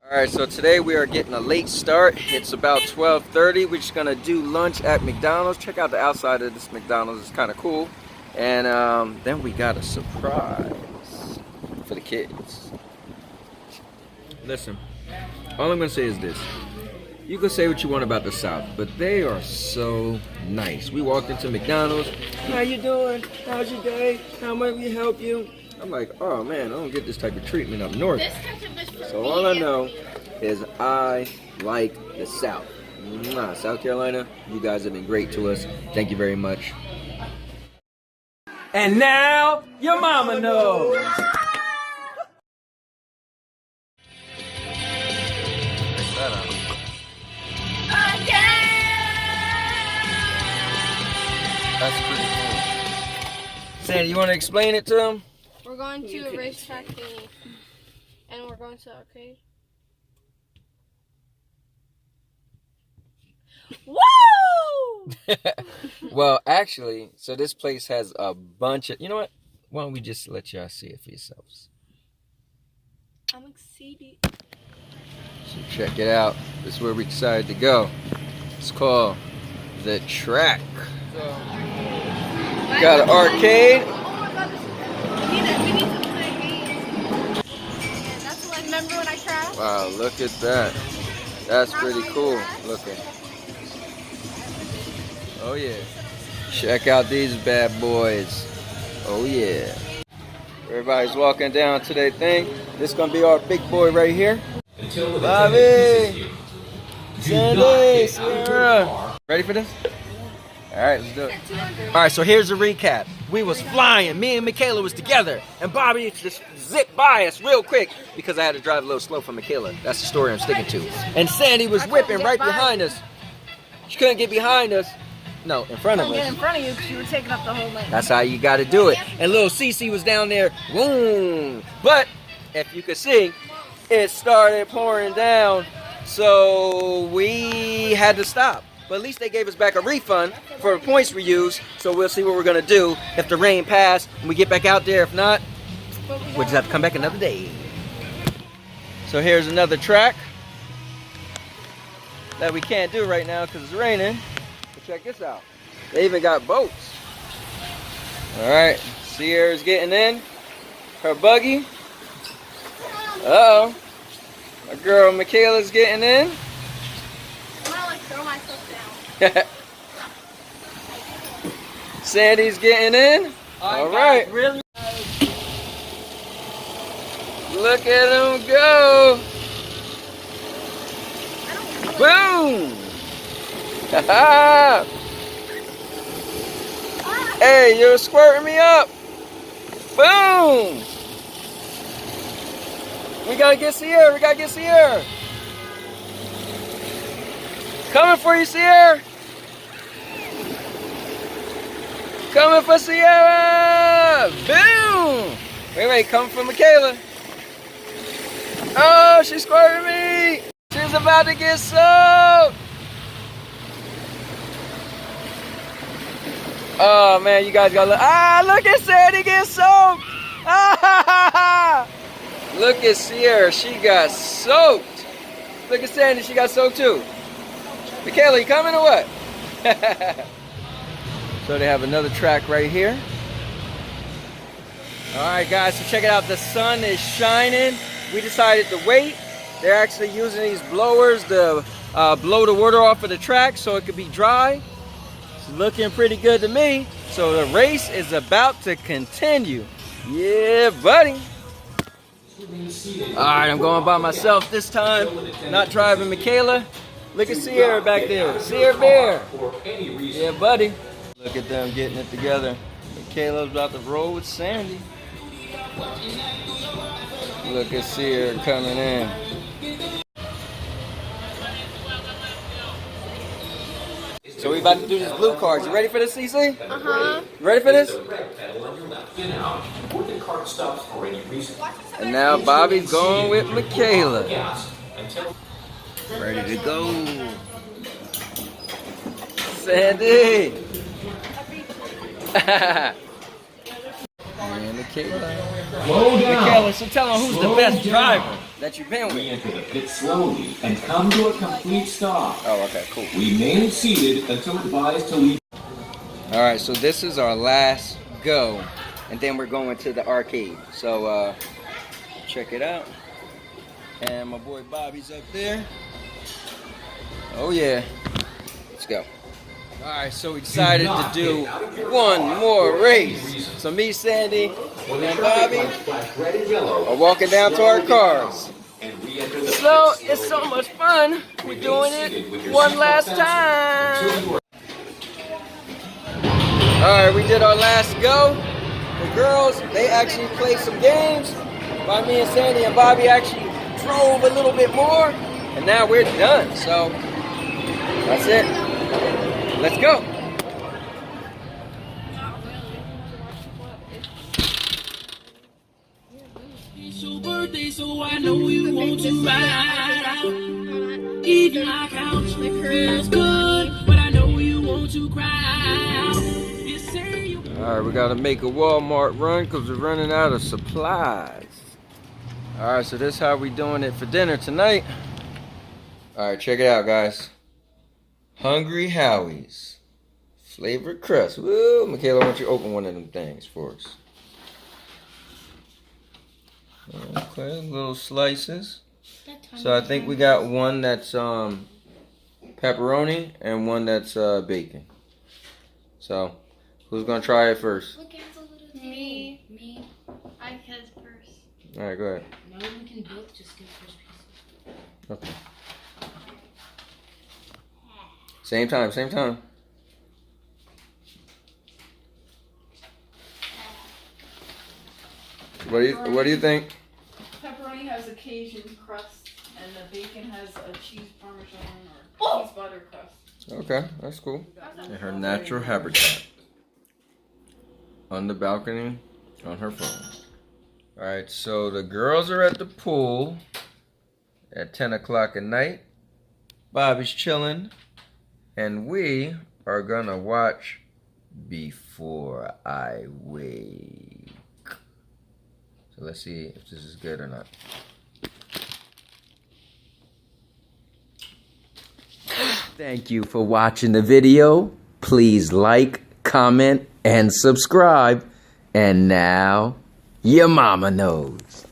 Alright, so today we are getting a late start. It's about 12:30. We're just gonna do lunch at McDonald's. Check out the outside of this McDonald's, it's kind of cool. And then we got a surprise for the kids. Listen, all I'm gonna say is this. You can say what you want about the South, but they are so nice. We walked into McDonald's. How you doing? How's your day? How might we help you? I'm like, oh man, I don't get this type of treatment up north. So all I know is I like the South. South Carolina, you guys have been great to us. Thank you very much. And now, your mama knows. That's pretty cool. Sandy, you want to explain it to them? We're going to a racetrack thingy, and we're going to the arcade. Woo! Well, actually, so this place has a bunch of, you know what? Why don't we just let y'all see it for yourselves? I'm excited. So check it out. This is where we decided to go. It's called The Track. Got an arcade. We need to play games. And that's what, remember when I crashed? Wow, look at that. That's pretty cool looking. Oh yeah. Check out these bad boys. Oh yeah. Everybody's walking down to their thing. This is gonna be our big boy right here. Bobby! Sandy! Sierra! Ready for this? Alright, let's do it. Alright, so here's a recap. We was flying. Me and Michaela was together. And Bobby just zipped by us real quick because I had to drive a little slow for Michaela. That's the story I'm sticking to. And Sandy was whipping right behind us. She couldn't get behind us. No, in front of us. Get in front of you because you were taking up the whole lane. That's how you got to do it. And little Cece was down there. Boom. But if you could see, it started pouring down. So we had to stop. But at least they gave us back a refund for the points we used. So we'll see what we're going to do if the rain passed and we get back out there. If not, we'll just have to come back another day. So here's another track that we can't do right now because it's raining. But check this out. They even got boats. All right. Sierra's getting in her buggy. Uh-oh. My girl Michaela's getting in. I'm gonna like throw myself down. Sandy's getting in. All right. Really? Look at him go. Boom. Hey, you're squirting me up. Boom. We gotta get Sierra. We gotta get Sierra. Coming for you, Sierra. Coming for Sierra. Boom. Wait, coming for Michaela. Oh, she's squirting me. She's about to get soaked. Oh man, you guys gotta look. Look at Sandy get soaked. Look at Sierra, she got soaked. Look at Sandy, she got soaked too. Michaela, you coming or what? So they have another track right here. All right, guys, so check it out. The sun is shining. We decided to wait. They're actually using these blowers to blow the water off of the track so it could be dry. It's looking pretty good to me. So the race is about to continue. Yeah, buddy. All right, I'm going by myself this time. Not driving Michaela. Look at Sierra back there. Sierra Bear. Yeah, buddy. Look at them getting it together. Michaela's about to roll with Sandy. Look at Sierra coming in. So we about to do these blue cards. You ready for this, Cece? Uh-huh. You ready for this? And now Bobby's going with Michaela. Ready to go. Sandy. And Michaela. Michaela, so tell them who's the best driver. that you've been We with. enter the pit slowly and come to a complete stop. Oh, okay, cool. Remain seated until advised to leave. All right, so this is our last go, and then we're going to the arcade. So check it out. And my boy Bobby's up there. Oh yeah, let's go. All right, so excited to do one more race. So me, Sandy, and Bobby are walking down to our cars. So it's so much fun. We're doing it one last time. Alright, we did our last go. The girls, they actually played some games. While me and Sandy and Bobby actually drove a little bit more. And now we're done. So, that's it. Let's go. It's your birthday, so I know you want to ride out. Eat my couch, feels good, but I know you want to cry out. You say you. Alright, we gotta make a Walmart run because we're running out of supplies. Alright, so this is how we doing it for dinner tonight. Alright, check it out, guys. Hungry Howie's flavored crust. Woo, Michaela, why don't you open one of them things for us? Okay, little slices. So I think we got one that's pepperoni and one that's bacon. So who's gonna try it first? Look, it's a little me. Me. I had first. All right, go ahead. No, we can both just get first piece. Okay. Same time, same time. What do you think? Pepperoni has a Cajun crust, and the bacon has a cheese parmesan or cheese butter crust. Okay, that's cool. In her natural habitat. On the balcony, on her phone. Alright, so the girls are at the pool at 10 o'clock at night. Bobby's chilling. And we are gonna watch Before I Wake. So let's see if this is good or not. Thank you for watching the video. Please like, comment, and subscribe. And now, your mama knows.